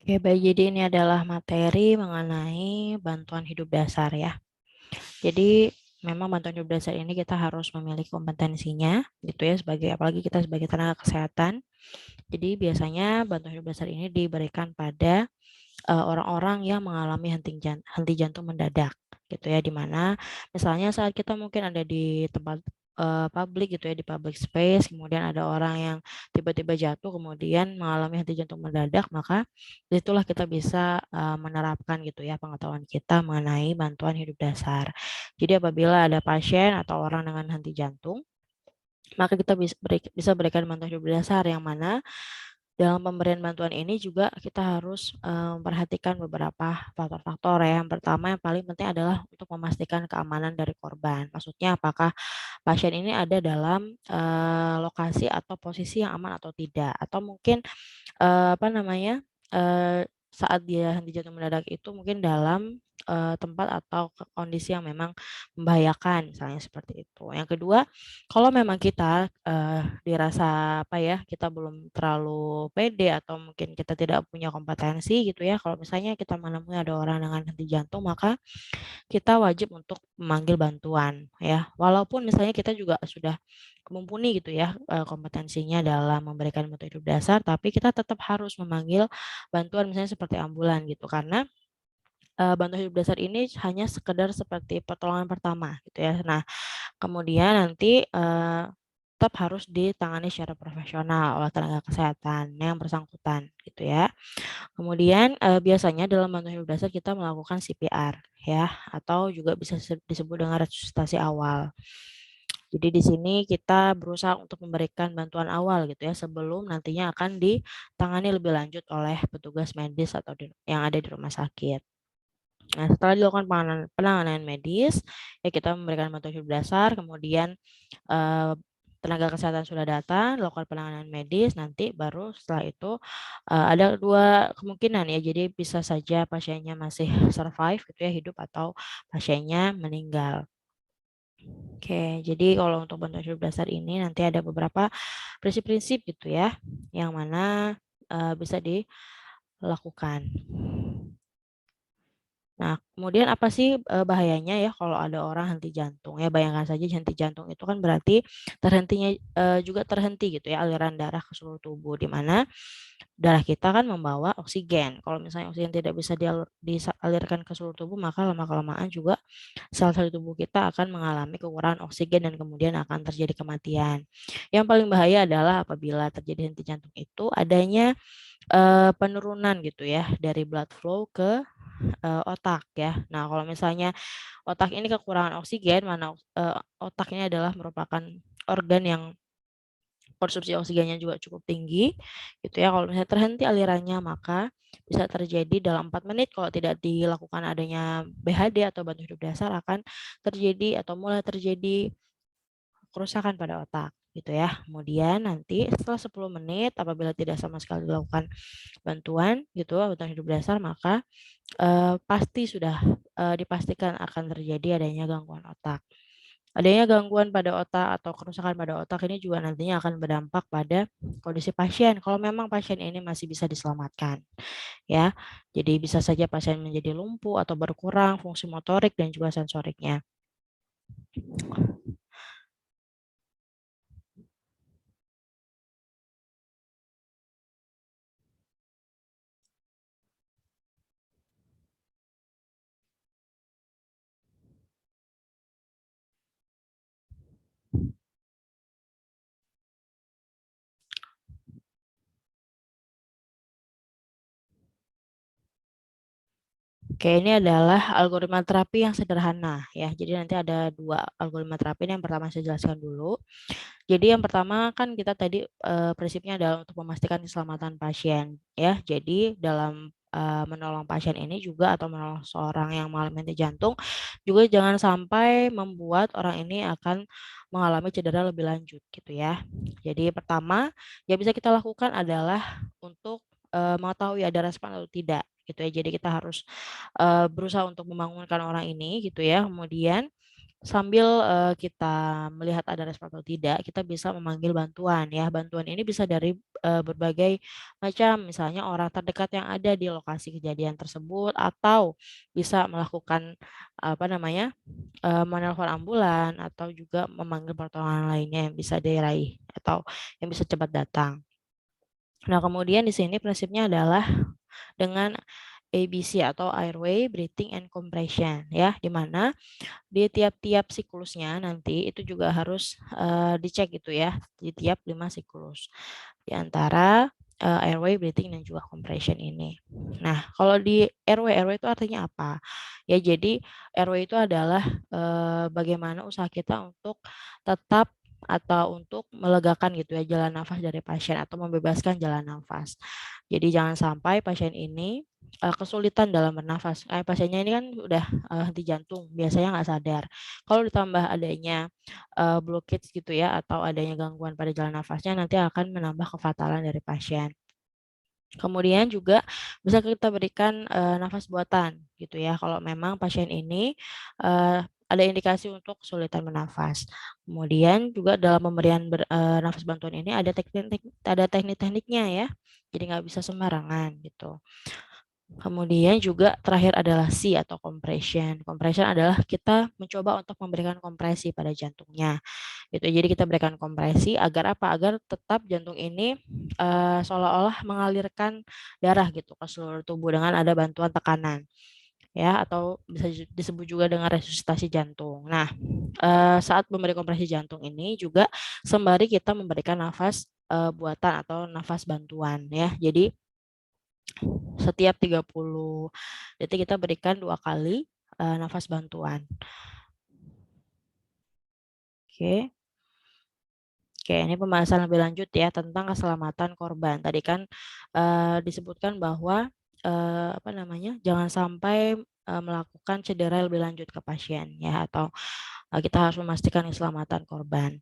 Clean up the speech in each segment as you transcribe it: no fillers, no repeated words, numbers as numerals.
Oke, baik. Jadi ini adalah materi mengenai bantuan hidup dasar ya. Jadi memang bantuan hidup dasar ini kita harus memiliki kompetensinya gitu ya sebagai apalagi kita sebagai tenaga kesehatan. Jadi biasanya bantuan hidup dasar ini diberikan pada orang-orang yang mengalami henti jantung mendadak gitu ya, di mana misalnya saat kita mungkin ada di tempat, publik gitu ya, di public space, kemudian ada orang yang tiba-tiba jatuh kemudian mengalami henti jantung mendadak, maka disitulah kita bisa, menerapkan gitu ya pengetahuan kita mengenai bantuan hidup dasar. Jadi apabila ada pasien atau orang dengan henti jantung, maka kita bisa berikan bantuan hidup dasar yang mana dalam pemberian bantuan ini juga kita harus, memperhatikan beberapa faktor-faktor ya. Yang pertama yang paling penting adalah untuk memastikan keamanan dari korban. Maksudnya apakah pasien ini ada dalam, lokasi atau posisi yang aman atau tidak, atau mungkin, apa namanya, saat dia henti jantung mendadak itu mungkin dalam, tempat atau kondisi yang memang membahayakan, misalnya seperti itu. Yang kedua, kalau memang kita, dirasa apa ya, kita belum terlalu pede atau mungkin kita tidak punya kompetensi gitu ya, kalau misalnya kita menemui ada orang dengan henti jantung, maka kita wajib untuk memanggil bantuan ya. Walaupun misalnya kita juga sudah mumpuni gitu ya, kompetensinya dalam memberikan bantuan hidup dasar, tapi kita tetap harus memanggil bantuan misalnya seperti ambulan gitu. Karena, bantuan hidup dasar ini hanya sekedar seperti pertolongan pertama gitu ya. Nah, kemudian nanti, tetap harus ditangani secara profesional oleh tenaga kesehatan yang bersangkutan gitu ya. Kemudian, biasanya dalam bantuan hidup dasar kita melakukan CPR ya, atau juga bisa disebut dengan resusitasi awal. Jadi di sini kita berusaha untuk memberikan bantuan awal gitu ya, sebelum nantinya akan ditangani lebih lanjut oleh petugas medis atau yang ada di rumah sakit. Nah, setelah dilakukan penanganan medis, ya kita memberikan bantuan hidup dasar, kemudian, eee, tenaga kesehatan sudah datang, lakukan penanganan medis, nanti baru setelah itu, ada 2 kemungkinan ya, jadi bisa saja pasiennya masih survive gitu ya, hidup atau pasiennya meninggal. Oke, jadi kalau untuk bantuan hidup dasar ini nanti ada beberapa prinsip-prinsip gitu ya, yang mana, bisa dilakukan. Nah, kemudian apa sih, bahayanya ya kalau ada orang henti jantung ya, bayangkan saja henti jantung itu kan berarti juga terhenti gitu ya aliran darah ke seluruh tubuh, di mana darah kita kan membawa oksigen. Kalau misalnya oksigen tidak bisa dialirkan ke seluruh tubuh, maka lama-kelamaan juga sel-sel tubuh kita akan mengalami kekurangan oksigen dan kemudian akan terjadi kematian. Yang paling bahaya adalah apabila terjadi henti jantung itu adanya, penurunan gitu ya dari blood flow ke otak ya. Nah, kalau misalnya otak ini kekurangan oksigen, mana, otak ini adalah merupakan organ yang konsumsi oksigennya juga cukup tinggi, gitu ya. Kalau misalnya terhenti alirannya, maka bisa terjadi dalam 4 menit kalau tidak dilakukan adanya BHD atau bantu hidup dasar akan terjadi atau mulai terjadi kerusakan pada otak, gitu ya. Kemudian nanti setelah 10 menit apabila tidak sama sekali dilakukan bantuan gitu, bantuan hidup dasar, maka pasti sudah, dipastikan akan terjadi adanya gangguan otak. Adanya gangguan pada otak atau kerusakan pada otak ini juga nantinya akan berdampak pada kondisi pasien, kalau memang pasien ini masih bisa diselamatkan, ya. Jadi bisa saja pasien menjadi lumpuh atau berkurang fungsi motorik dan juga sensoriknya. Oke, ini adalah algoritma terapi yang sederhana ya. Jadi nanti ada 2 algoritma terapi, ini yang pertama saya jelaskan dulu. Jadi yang pertama kan kita tadi, prinsipnya adalah untuk memastikan keselamatan pasien ya. Jadi dalam, menolong pasien ini juga atau menolong seorang yang mengalami henti jantung, juga jangan sampai membuat orang ini akan mengalami cedera lebih lanjut gitu ya. Jadi pertama, yang bisa kita lakukan adalah untuk, mengetahui ada respon atau tidak gitu ya. Jadi kita harus, berusaha untuk membangunkan orang ini gitu ya. Kemudian sambil kita melihat ada respon atau tidak, kita bisa memanggil bantuan ya. Bantuan ini bisa dari berbagai macam, misalnya orang terdekat yang ada di lokasi kejadian tersebut, atau bisa melakukan apa namanya, menelpon ambulan, atau juga memanggil pertolongan lainnya yang bisa diraih atau yang bisa cepat datang. Nah, kemudian di sini prinsipnya adalah dengan ABC atau airway, breathing, and compression ya, di mana di tiap-tiap siklusnya nanti itu juga harus, dicek gitu ya, di tiap 5 siklus. Di antara, airway, breathing, dan juga compression ini. Nah, kalau di RW itu artinya apa? Ya jadi RW itu adalah, bagaimana usaha kita untuk tetap atau untuk melegakan gitu ya jalan nafas dari pasien atau membebaskan jalan nafas. Jadi jangan sampai pasien ini, kesulitan dalam bernafas. Pasiennya ini kan udah, henti jantung, biasanya nggak sadar. Kalau ditambah adanya, blockage gitu ya atau adanya gangguan pada jalan nafasnya nanti akan menambah kefatalan dari pasien. Kemudian juga bisa kita berikan, nafas buatan gitu ya kalau memang pasien ini, ada indikasi untuk kesulitan bernafas. Kemudian juga dalam pemberian nafas bantuan ini ada teknik-tekniknya ya, jadi nggak bisa sembarangan gitu. Kemudian juga terakhir adalah C atau compression. Compression adalah kita mencoba untuk memberikan kompresi pada jantungnya, gitu. Jadi kita berikan kompresi agar apa? Agar tetap jantung ini, seolah-olah mengalirkan darah gitu ke seluruh tubuh dengan ada bantuan tekanan, ya, atau bisa disebut juga dengan resusitasi jantung. Nah, saat memberi kompresi jantung ini juga sembari kita memberikan nafas, buatan atau nafas bantuan ya. Jadi setiap 30 detik kita berikan 2 kali, nafas bantuan. Oke. Oke, ini pembahasan lebih lanjut ya tentang keselamatan korban. Tadi kan, disebutkan bahwa, apa namanya, jangan sampai, melakukan cedera lebih lanjut ke pasien ya atau, kita harus memastikan keselamatan korban.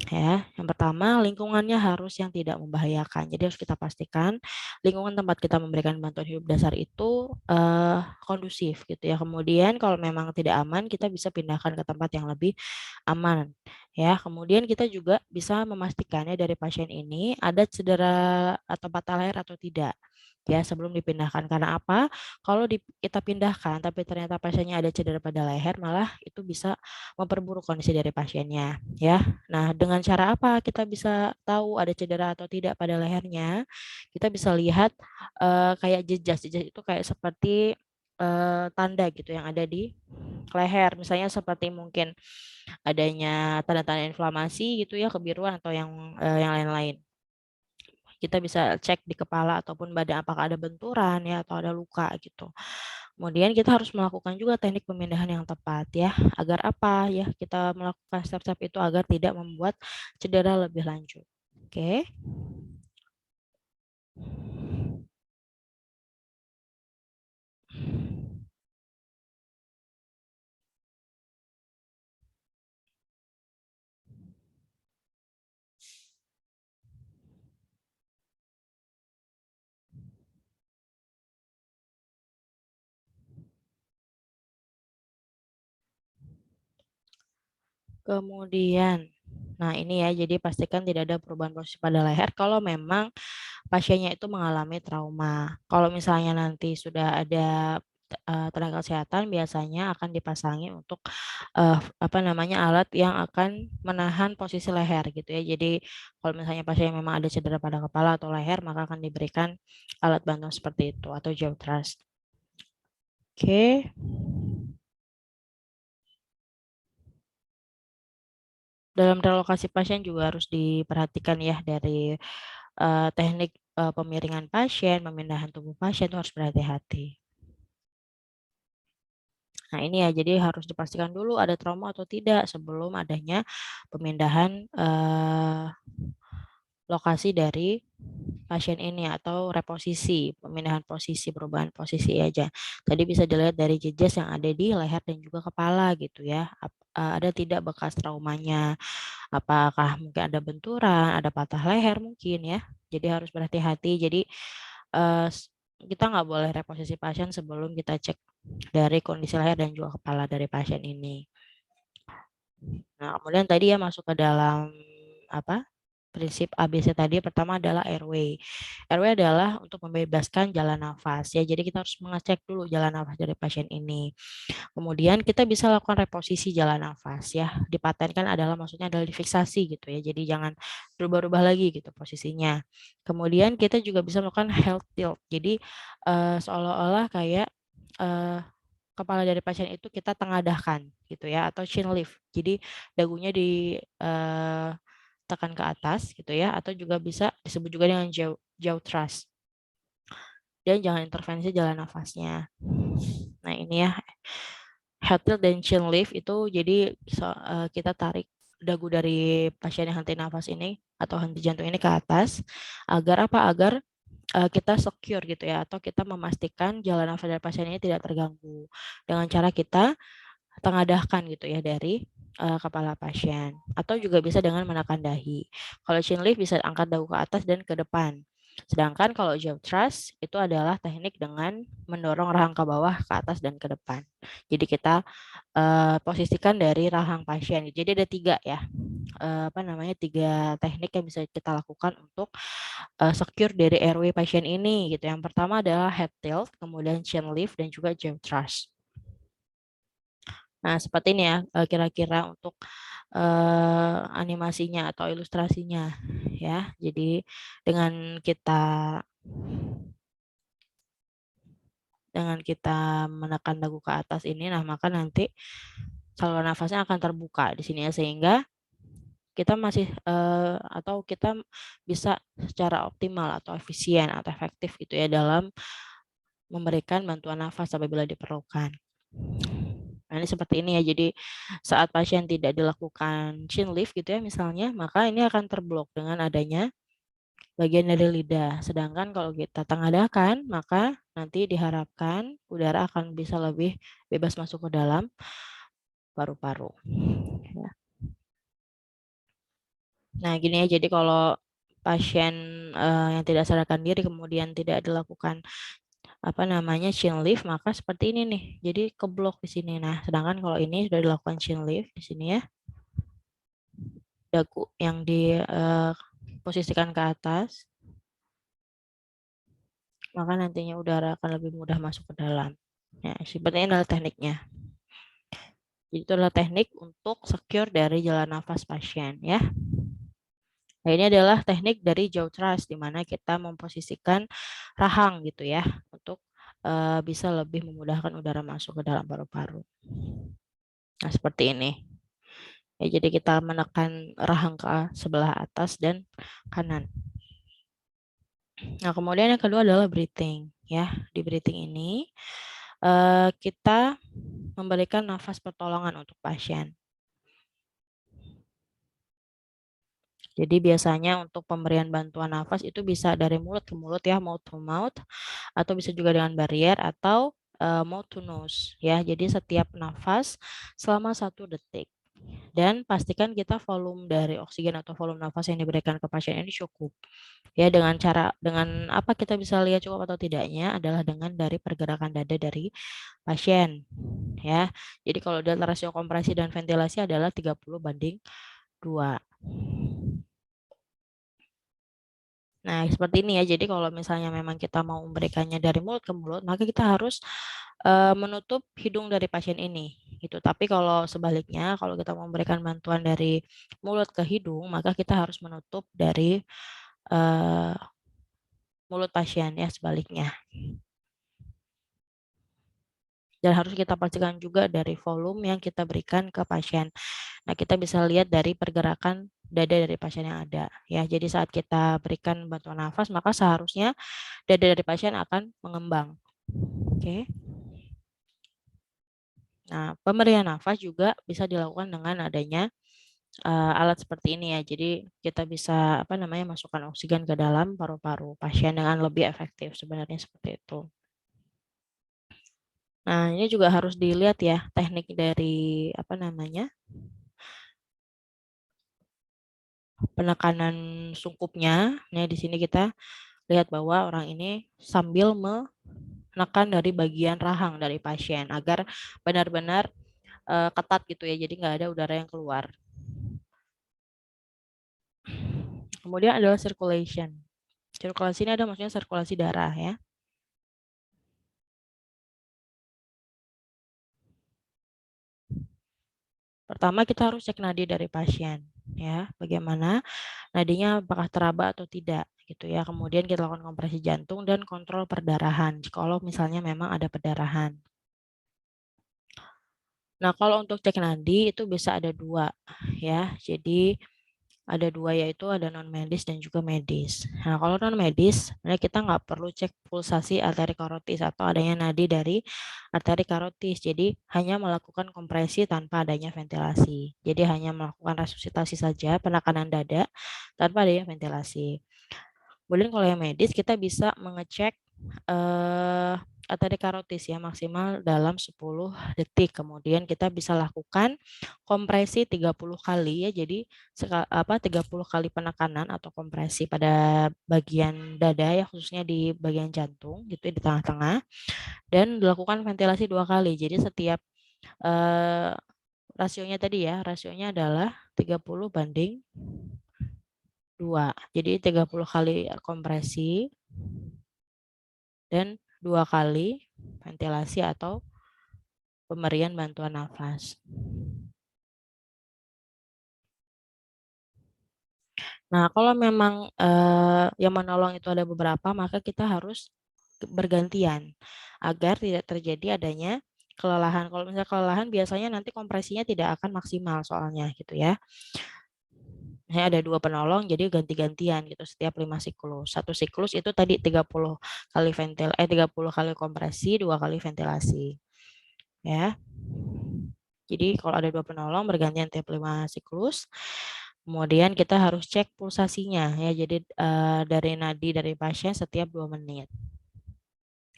Ya, yang pertama lingkungannya harus yang tidak membahayakan. Jadi harus kita pastikan lingkungan tempat kita memberikan bantuan hidup dasar itu, kondusif gitu ya. Kemudian kalau memang tidak aman, kita bisa pindahkan ke tempat yang lebih aman ya. Kemudian kita juga bisa memastikannya dari pasien ini ada cedera atau patah leher atau tidak ya sebelum dipindahkan. Karena apa? Kalau kita pindahkan tapi ternyata pasiennya ada cedera pada leher, malah itu bisa memperburuk kondisi dari pasiennya ya. Nah, dengan cara apa kita bisa tahu ada cedera atau tidak pada lehernya? Kita bisa lihat, kayak jejas. Jejas itu kayak seperti, tanda gitu yang ada di leher. Misalnya seperti mungkin adanya tanda-tanda inflamasi gitu ya, kebiruan atau yang lain-lain. Kita bisa cek di kepala ataupun badan apakah ada benturan ya atau ada luka gitu. Kemudian kita harus melakukan juga teknik pemindahan yang tepat ya. Agar apa ya, kita melakukan step-step itu agar tidak membuat cedera lebih lanjut. Oke. Kemudian, nah ini ya, jadi pastikan tidak ada perubahan posisi pada leher kalau memang pasiennya itu mengalami trauma. Kalau misalnya nanti sudah ada, tenaga kesehatan biasanya akan dipasangi untuk, apa namanya, alat yang akan menahan posisi leher gitu ya. Jadi kalau misalnya pasien memang ada cedera pada kepala atau leher, maka akan diberikan alat bantu seperti itu atau jaw thrust. Oke. Dalam relokasi pasien juga harus diperhatikan ya dari, teknik, pemiringan pasien, pemindahan tubuh pasien itu harus berhati-hati. Nah ini ya, jadi harus dipastikan dulu ada trauma atau tidak sebelum adanya pemindahan, lokasi dari pasien ini atau reposisi, pemindahan posisi, perubahan posisi aja. Tadi bisa dilihat dari jejas yang ada di leher dan juga kepala gitu ya, ada tidak bekas traumanya, apakah mungkin ada benturan, ada patah leher mungkin ya. Jadi harus berhati-hati. Jadi, kita nggak boleh reposisi pasien sebelum kita cek dari kondisi leher dan juga kepala dari pasien ini. Nah, kemudian tadi ya masuk ke dalam apa? Prinsip ABC tadi pertama adalah airway. Airway adalah untuk membebaskan jalan nafas ya. Jadi kita harus mengecek dulu jalan nafas dari pasien ini. Kemudian kita bisa lakukan reposisi jalan nafas ya. Dipatenkan adalah maksudnya adalah difiksasi gitu ya. Jadi jangan berubah-ubah lagi gitu posisinya. Kemudian kita juga bisa melakukan health tilt. Jadi seolah-olah kayak eh, kepala dari pasien itu kita tengadahkan gitu ya atau chin lift. Jadi dagunya ditekan ke atas gitu ya atau juga bisa disebut juga dengan jaw thrust. Dan jangan intervensi jalan nafasnya. Nah, ini ya head tilt dan chin lift itu jadi kita tarik dagu dari pasien yang henti nafas ini atau henti jantung ini ke atas agar apa? Agar kita secure gitu ya atau kita memastikan jalan nafas dari pasien ini tidak terganggu dengan cara kita tengadahkan gitu ya dari kepala pasien atau juga bisa dengan menekan dahi. Kalau chin lift bisa angkat dagu ke atas dan ke depan. Sedangkan kalau jaw thrust itu adalah teknik dengan mendorong rahang ke bawah, ke atas dan ke depan. Jadi kita posisikan dari rahang pasien. Jadi ada tiga ya, tiga teknik yang bisa kita lakukan untuk secure dari airway pasien ini gitu. Yang pertama adalah head tilt, kemudian chin lift dan juga jaw thrust. Nah, seperti ini ya kira-kira untuk animasinya atau ilustrasinya ya. Jadi dengan kita menekan dagu ke atas ini, nah maka nanti saluran nafasnya akan terbuka di sini ya sehingga kita masih atau kita bisa secara optimal atau efisien atau efektif gitu ya dalam memberikan bantuan nafas apabila diperlukan. Nah, ini seperti ini ya. Jadi saat pasien tidak dilakukan chin lift gitu ya misalnya, maka ini akan terblok dengan adanya bagian dari lidah. Sedangkan kalau kita tengadahkan, maka nanti diharapkan udara akan bisa lebih bebas masuk ke dalam paru-paru. Ya. Nah, gini ya. Jadi kalau pasien yang tidak sadarkan diri kemudian tidak dilakukan chin lift, maka seperti ini nih. Jadi keblok di sini. Nah, sedangkan kalau ini sudah dilakukan chin lift di sini ya, dagu yang diposisikan ke atas, maka nantinya udara akan lebih mudah masuk ke dalam. Ya, seperti ini adalah tekniknya. Jadi itu adalah teknik untuk secure dari jalan nafas pasien ya. Nah, ini adalah teknik dari jaw thrust di mana kita memposisikan rahang gitu ya untuk bisa lebih memudahkan udara masuk ke dalam paru-paru. Nah, seperti ini. Ya, jadi kita menekan rahang ke sebelah atas dan kanan. Nah, kemudian yang kedua adalah breathing ya. Di breathing ini kita memberikan nafas pertolongan untuk pasien. Jadi biasanya untuk pemberian bantuan nafas itu bisa dari mulut ke mulut ya, mouth to mouth, atau bisa juga dengan barrier atau mouth to nose ya. Jadi setiap nafas selama 1 detik. Dan pastikan kita volume dari oksigen atau volume nafas yang diberikan ke pasien ini cukup. Ya dengan apa kita bisa lihat cukup atau tidaknya adalah dengan dari pergerakan dada dari pasien ya. Jadi kalau data rasio kompresi dan ventilasi adalah 30:2. Nah, seperti ini ya. Jadi kalau misalnya memang kita mau memberikannya dari mulut ke mulut, maka kita harus menutup hidung dari pasien ini gitu. Tapi kalau sebaliknya, kalau kita mau memberikan bantuan dari mulut ke hidung, maka kita harus menutup dari eh, mulut pasien ya sebaliknya. Dan harus kita pastikan juga dari volume yang kita berikan ke pasien. Nah, kita bisa lihat dari pergerakan dada dari pasien yang ada ya. Jadi saat kita berikan bantuan nafas, maka seharusnya dada dari pasien akan mengembang. Oke. Nah, pemberian nafas juga bisa dilakukan dengan adanya alat seperti ini ya. Jadi kita bisa masukkan oksigen ke dalam paru-paru pasien dengan lebih efektif sebenarnya seperti itu. Nah, ini juga harus dilihat ya teknik dari penekanan sungkupnya. Nah, di sini kita lihat bahwa orang ini sambil menekan dari bagian rahang dari pasien agar benar-benar ketat gitu ya, jadi nggak ada udara yang keluar. Kemudian adalah circulation. Sirkulasi ini ada maksudnya sirkulasi darah ya. Pertama kita harus cek nadi dari pasien ya, bagaimana nadinya apakah teraba atau tidak gitu ya. Kemudian kita lakukan kompresi jantung dan kontrol perdarahan kalau misalnya memang ada perdarahan. Nah, kalau untuk cek nadi itu bisa ada dua ya. Jadi ada dua yaitu ada non medis dan juga medis. Nah, kalau non medis, sebenarnya kita nggak perlu cek pulsasi arteri karotis atau adanya nadi dari arteri karotis. Jadi hanya melakukan kompresi tanpa adanya ventilasi. Jadi hanya melakukan resusitasi saja, penekanan dada tanpa adanya ventilasi. Kemudian kalau yang medis kita bisa mengecek arteri karotis ya maksimal dalam 10 detik. Kemudian kita bisa lakukan kompresi 30 kali ya. Jadi 30 kali penekanan atau kompresi pada bagian dada ya khususnya di bagian jantung gitu ya, di tengah-tengah, dan dilakukan ventilasi 2 kali. Jadi setiap eh, rasionya tadi ya, rasionya adalah 30:2. Jadi 30 kali kompresi dan 2 kali ventilasi atau pemberian bantuan nafas. Nah, kalau memang yang menolong itu ada beberapa, maka kita harus bergantian agar tidak terjadi adanya kelelahan. Kalau misalnya kelelahan biasanya nanti kompresinya tidak akan maksimal soalnya gitu ya. Saya ada 2 penolong jadi ganti-gantian gitu setiap 5 siklus. Satu siklus itu tadi 30 kali kompresi, 2 kali ventilasi. Ya. Jadi kalau ada 2 penolong bergantian tiap 5 siklus. Kemudian kita harus cek pulsasinya ya. Jadi dari nadi dari pasien setiap 2 menit.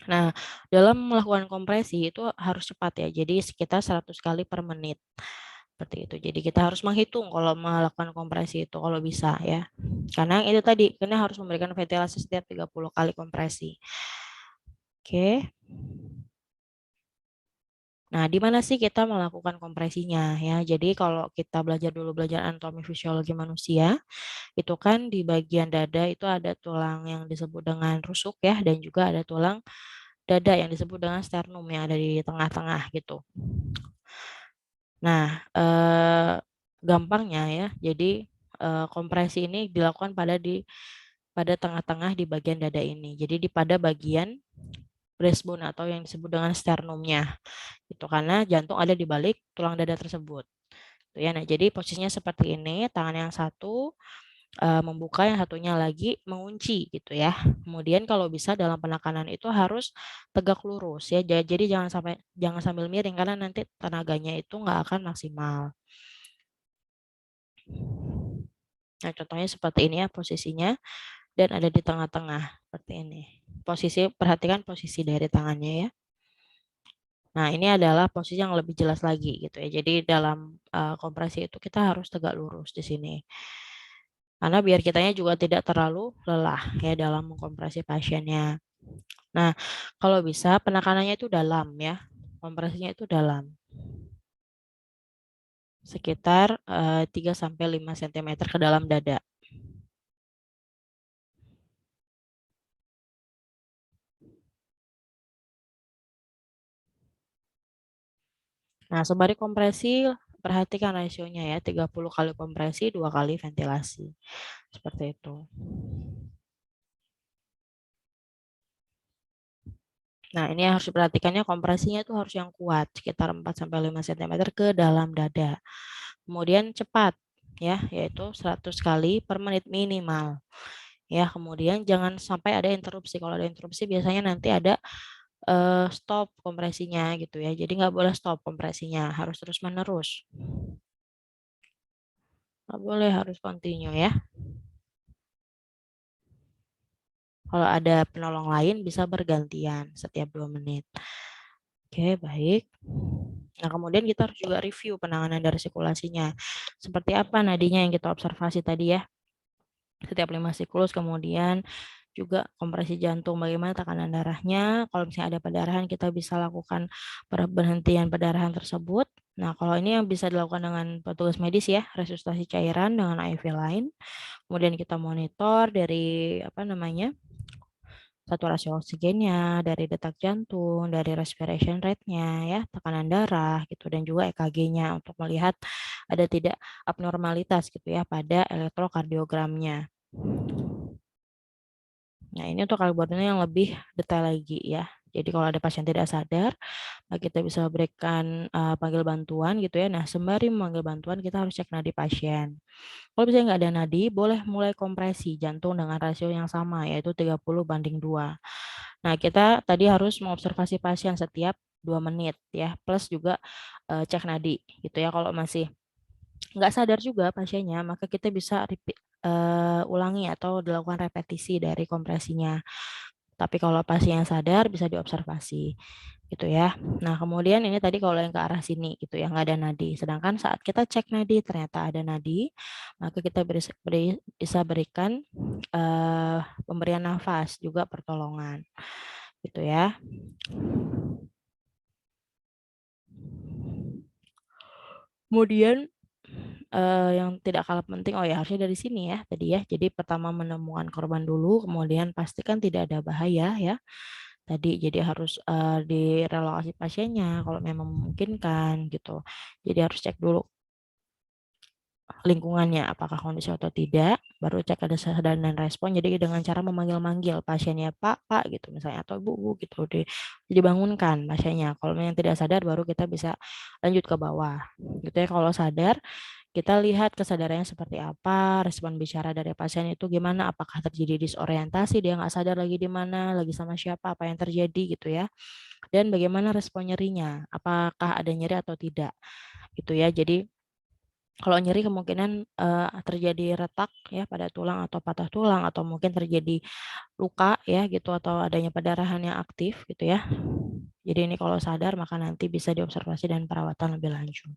Nah, dalam melakukan kompresi itu harus cepat ya. Jadi sekitar 100 kali per menit. Seperti itu. Jadi kita harus menghitung kalau melakukan kompresi itu kalau bisa ya. Karena itu tadi, karena harus memberikan ventilasi setiap 30 kali kompresi. Oke. Nah, di mana sih kita melakukan kompresinya ya? Jadi kalau kita belajar anatomi fisiologi manusia, itu kan di bagian dada itu ada tulang yang disebut dengan rusuk ya, dan juga ada tulang dada yang disebut dengan sternum yang ada di tengah-tengah gitu. Nah, gampangnya ya, jadi kompresi ini dilakukan pada tengah-tengah di bagian dada ini. Jadi pada bagian breastbone atau yang disebut dengan sternumnya. Itu karena jantung ada di balik tulang dada tersebut. Tuh ya, nah jadi posisinya seperti ini, tangan yang satu membuka, yang satunya lagi mengunci gitu ya. Kemudian kalau bisa dalam penekanan itu harus tegak lurus ya. Jadi jangan sambil miring karena nanti tenaganya itu nggak akan maksimal. Nah, contohnya seperti ini ya posisinya dan ada di tengah-tengah seperti ini. Perhatikan posisi dari tangannya ya. Nah, ini adalah posisi yang lebih jelas lagi gitu ya. Jadi dalam kompresi itu kita harus tegak lurus di sini. Karena biar kitanya juga tidak terlalu lelah ya dalam mengkompresi pasiennya. Nah, kalau bisa penekanannya itu dalam ya. Kompresinya itu dalam. Sekitar 3 sampai 5 cm ke dalam dada. Nah, sembari kompresi perhatikan rasionya ya, 30 kali kompresi, 2 kali ventilasi. Seperti itu. Nah, ini yang harus diperhatikannya kompresinya itu harus yang kuat, sekitar 4 sampai 5 cm ke dalam dada. Kemudian cepat ya, yaitu 100 kali per menit minimal. Ya, kemudian jangan sampai ada interupsi. Kalau ada interupsi biasanya nanti ada stop kompresinya gitu ya. Jadi nggak boleh stop kompresinya, harus terus-menerus. Nggak boleh, harus continue ya. Kalau ada penolong lain bisa bergantian setiap 2 menit. Oke, baik. Nah, kemudian kita harus juga review penanganan dari sirkulasinya. Seperti apa nadinya yang kita observasi tadi ya. Setiap 5 siklus, kemudian juga kompresi jantung, bagaimana tekanan darahnya. Kalau misalnya ada perdarahan, kita bisa lakukan berhentian perdarahan tersebut. Nah, kalau ini yang bisa dilakukan dengan petugas medis ya, resusitasi cairan dengan IV line. Kemudian kita monitor dari apa namanya? Saturasi oksigennya, dari detak jantung, dari respiration rate-nya ya, tekanan darah gitu dan juga EKG-nya untuk melihat ada tidak abnormalitas gitu ya pada elektrokardiogramnya. Nah, ini untuk algoritma yang lebih detail lagi ya. Jadi kalau ada pasien tidak sadar, kita bisa berikan panggil bantuan gitu ya. Nah, sembari memanggil bantuan kita harus cek nadi pasien. Kalau misalnya nggak ada nadi, boleh mulai kompresi jantung dengan rasio yang sama, yaitu 30:2. Nah, kita tadi harus mengobservasi pasien setiap 2 menit ya, plus juga cek nadi gitu ya. Kalau masih nggak sadar juga pasiennya, maka kita bisa ulangi atau dilakukan repetisi dari kompresinya. Tapi kalau pasien sadar bisa diobservasi gitu ya. Nah, kemudian ini tadi kalau yang ke arah sini gitu ya, nggak ada nadi. Sedangkan saat kita cek nadi ternyata ada nadi, maka kita bisa berikan pemberian nafas juga pertolongan gitu ya. Kemudian yang tidak kalah penting, oh ya harusnya dari sini ya tadi ya. Jadi pertama menemukan korban dulu, kemudian pastikan tidak ada bahaya ya. Tadi jadi harus direlokasi pasiennya kalau memang memungkinkan gitu. Jadi harus cek dulu lingkungannya apakah kondisi atau tidak, baru cek ada kesadaran dan respon. Jadi dengan cara memanggil-manggil pasiennya Pak gitu misalnya atau Bu gitu dibangunkan pasiennya. Kalau yang tidak sadar baru kita bisa lanjut ke bawah. Gitu ya kalau sadar kita lihat kesadarannya seperti apa, respon bicara dari pasien itu gimana, apakah terjadi disorientasi, dia nggak sadar lagi di mana, lagi sama siapa, apa yang terjadi gitu ya. Dan bagaimana respon nyerinya, apakah ada nyeri atau tidak gitu ya. Jadi kalau nyeri kemungkinan terjadi retak ya pada tulang atau patah tulang atau mungkin terjadi luka ya gitu atau adanya pendarahan yang aktif gitu ya. Jadi ini kalau sadar maka nanti bisa diobservasi dan perawatan lebih lanjut.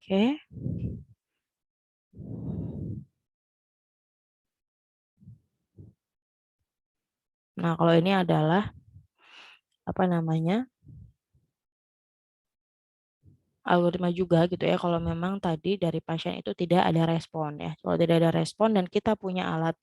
Oke. Nah, kalau ini adalah apa namanya? Algoritma juga gitu ya kalau memang tadi dari pasien itu tidak ada respon ya. Kalau tidak ada respon dan kita punya alat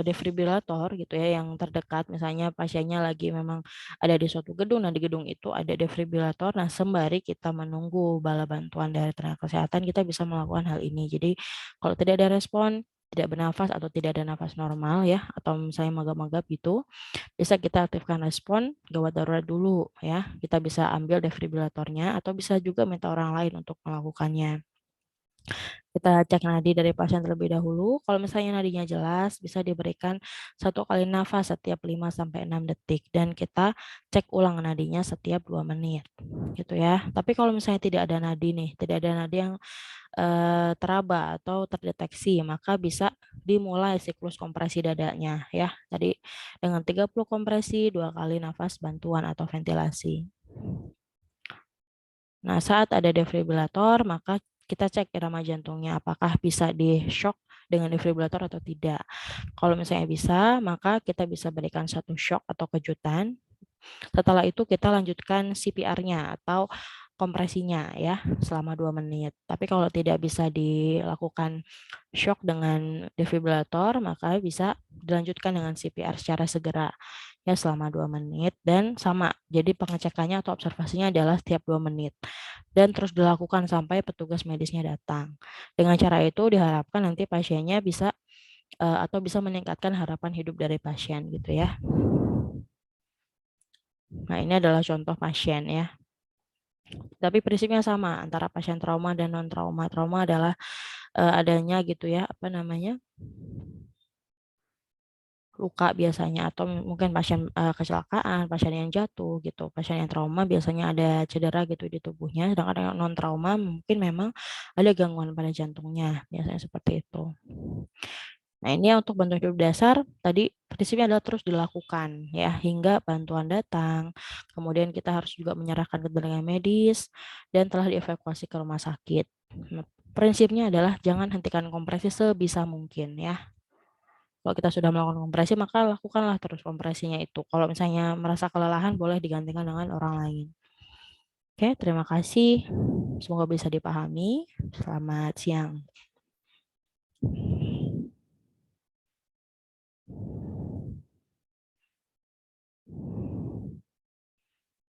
defibrilator gitu ya yang terdekat misalnya pasiennya lagi memang ada di suatu gedung, nah di gedung itu ada defibrilator, nah sembari kita menunggu bala bantuan dari tenaga kesehatan kita bisa melakukan hal ini. Jadi kalau tidak ada respon, tidak bernafas atau tidak ada nafas normal ya atau misalnya magap-magap gitu, bisa kita aktifkan respon gawat darurat dulu ya. Kita bisa ambil defibrilatornya atau bisa juga minta orang lain untuk melakukannya. Kita cek nadi dari pasien terlebih dahulu. Kalau misalnya nadinya jelas, bisa diberikan 1 kali nafas setiap 5 sampai 6 detik dan kita cek ulang nadinya setiap 2 menit. Gitu ya. Tapi kalau misalnya tidak ada nadi nih, tidak ada nadi yang teraba atau terdeteksi, maka bisa dimulai siklus kompresi dadanya ya. Tadi dengan 30 kompresi, 2 kali nafas bantuan atau ventilasi. Nah, saat ada defibrilator, maka kita cek irama jantungnya apakah bisa di-shock dengan defibrilator atau tidak. Kalau misalnya bisa, maka kita bisa berikan 1 shock atau kejutan. Setelah itu kita lanjutkan CPR-nya atau kompresinya ya selama 2 menit. Tapi kalau tidak bisa dilakukan shock dengan defibrilator, maka bisa dilanjutkan dengan CPR secara segera ya selama 2 menit dan sama. Jadi pengecekannya atau observasinya adalah setiap 2 menit dan terus dilakukan sampai petugas medisnya datang. Dengan cara itu diharapkan nanti pasiennya bisa atau bisa meningkatkan harapan hidup dari pasien gitu ya. Nah, ini adalah contoh pasien ya. Tapi prinsipnya sama antara pasien trauma dan non trauma. Trauma adalah adanya gitu ya, apa namanya? Luka biasanya atau mungkin pasien kecelakaan, pasien yang jatuh gitu. Pasien yang trauma biasanya ada cedera gitu di tubuhnya, sedangkan yang non trauma mungkin memang ada gangguan pada jantungnya, biasanya seperti itu. Nah, ini untuk bantuan hidup dasar tadi prinsipnya adalah terus dilakukan ya hingga bantuan datang. Kemudian kita harus juga menyerahkan ke tenaga medis dan telah dievakuasi ke rumah sakit. Nah, prinsipnya adalah jangan hentikan kompresi sebisa mungkin ya. Kalau kita sudah melakukan kompresi, maka lakukanlah terus kompresinya itu. Kalau misalnya merasa kelelahan, boleh digantikan dengan orang lain. Oke, terima kasih. Semoga bisa dipahami. Selamat siang.